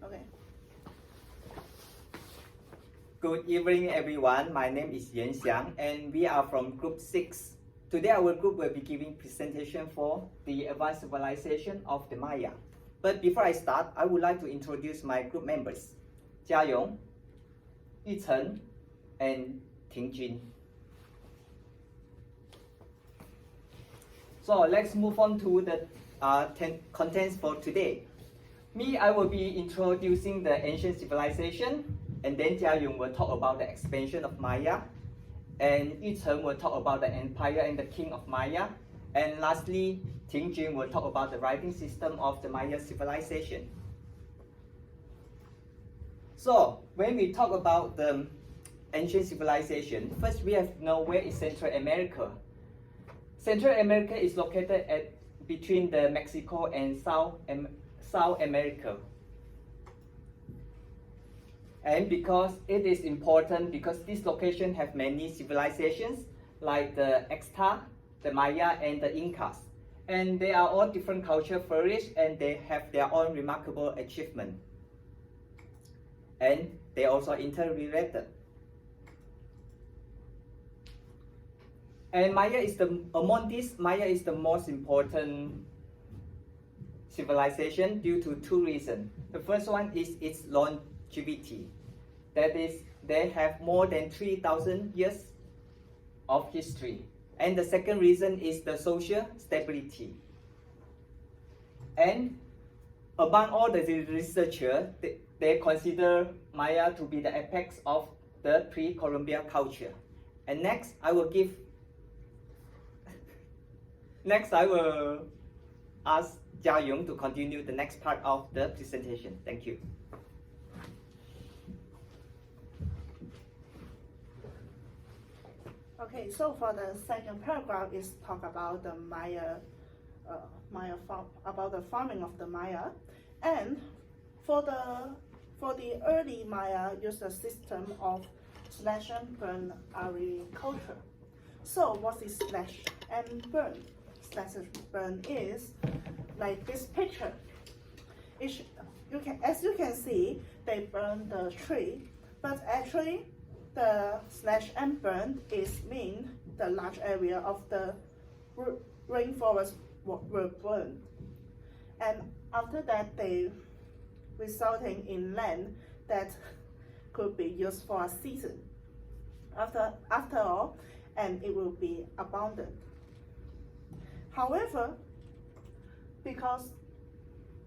Okay. Good evening, everyone. My name is Yan Xiang, and we are from Group 6. Today, our group will be giving presentation for the advanced civilization of the Maya. But before I start, I would like to introduce my group members, Jiayong, Yuchen, and Tingjun. So let's move on to the contents for today. Me, I will be introducing the ancient civilization, and then Jiayong will talk about the expansion of Maya, and Yuchen will talk about the empire and the king of Maya, and lastly, Tingjun will talk about the writing system of the Maya civilization. So, when we talk about the ancient civilization, first we have to know where is Central America. Central America is located between the Mexico and South America. And because it is important, because this location have many civilizations like the Aztec, the Maya, and the Incas. And they are all different culture flourish, and they have their own remarkable achievement. And they also interrelated. And among these, Maya is the most important civilization due to two reasons. The first one is its longevity. That is, they have more than 3,000 years of history. And the second reason is the social stability. And among all the researchers, they consider Maya to be the apex of the pre-Columbian culture. And next, I will ask Jiayong to continue the next part of the presentation. Thank you. Okay, so for the second paragraph is talk about the about the farming of the Maya, and for the early Maya used a system of slash and burn agriculture. So what is slash and burn? Slash and burn is like this picture. As you can see, they burn the tree, but actually the slash and burn mean the large area of the rainforest were burned, and after that they resulting in land that could be used for a season. After all, and it will be abundant. However, because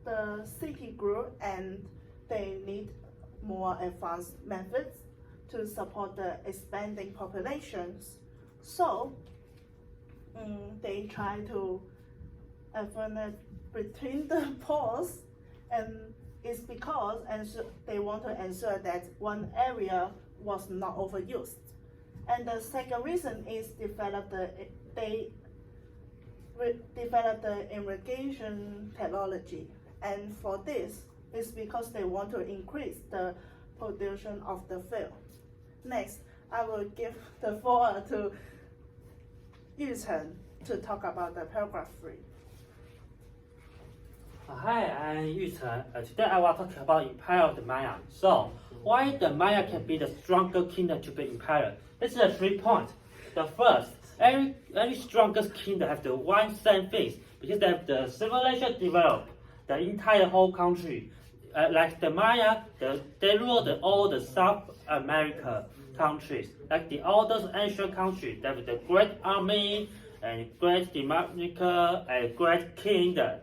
the city grew and they need more advanced methods to support the expanding populations, so they try to alternate between the poles, and it's because they want to ensure that one area was not overused. And the second reason is they developed the irrigation technology, and for this is because they want to increase the production of the field. Next, I will give the floor to Yuchen to talk about the paragraph 3. Hi, I'm Yuchen. Today I will talk about Empire of the Maya. So, why the Maya can be the stronger kingdom to be empire? This is the 3 points. The first, every strongest kingdom have the one same face because they have the civilization developed the entire whole country. Like the Maya, they ruled all the South America countries. Like the oldest ancient countries, they have the great army and great democracy and great kingdom.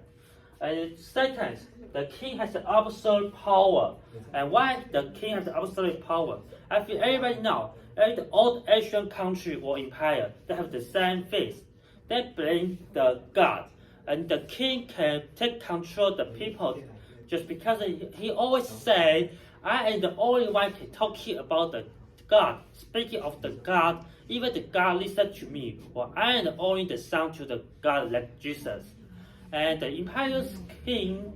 And second, the king has the absolute power. And why the king has the absolute power? I think everybody knows, every old Asian country or empire, they have the same face. They blame the god. And the king can take control of the people just because he always say, I am the only one can talk here about the God. Speaking of the God, even the God listen to me, or I am only the son to the God like Jesus. And the empire's king,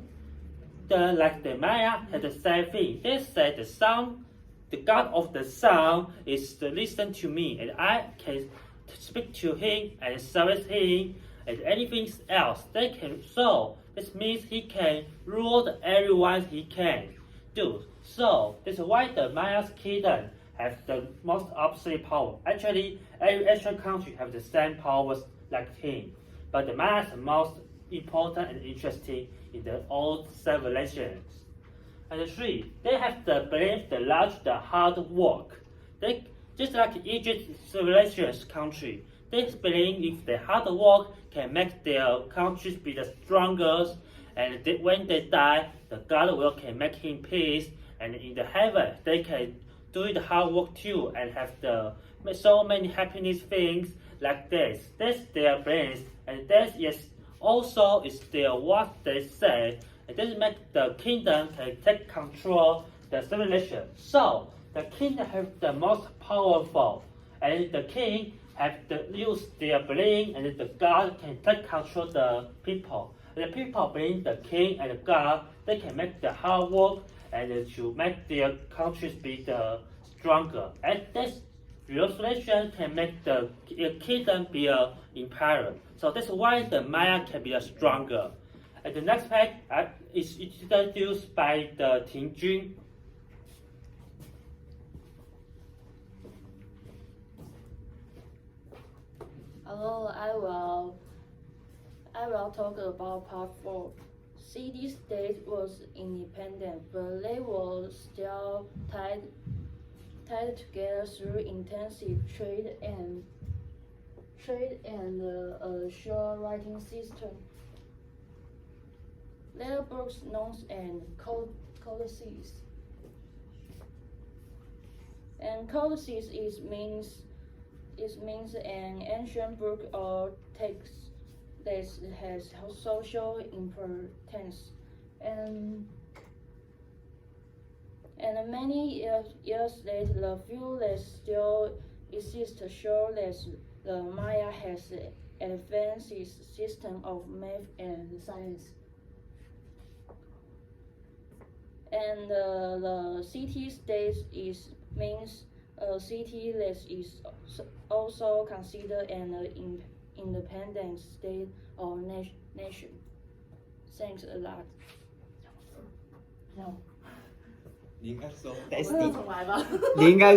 like the Maya, had the same thing. They said the God of the sun is to listen to me, and I can speak to him and service him, and anything else they can. So this means he can rule everyone he can. do. So that's why the Maya's kingdom have the most absolute power. Actually, every Asian country have the same powers like king, but the Maya is the most important and interesting in the old civilizations. And 3, they have the belief, the large, the hard work. They just like Egypt civilizations country. They believe if the hard work can make their countries be the strongest, and when they die, the God will can make him peace, and in the heaven they can do the hard work too and have the so many happiness things like this. That's their brains, and that is also is their what they say. And this make the kingdom can take control the civilization. So the kingdom have the most powerful, and the king have to use their brain, and the God can take control the people. And the people bring the king and the God, they can make the hard work and to make their countries be the stronger. And this relation can make the kingdom be an empire. So that's why the Maya can be a stronger. And the next page is introduced by the Ting Jun. Hello, I will talk about part 4. City-state was independent, but they were still tied together through intensive trade and a short writing system. Letter books, notes, and codices. And codices means an ancient book or text that has social importance, and many years later, the few that still exist show that the Maya has an advanced system of math and science. And the city-state means a city that is also considered an independent state or nation. Thanks a lot. 你应该说，That's 我 the 重来吧。你应该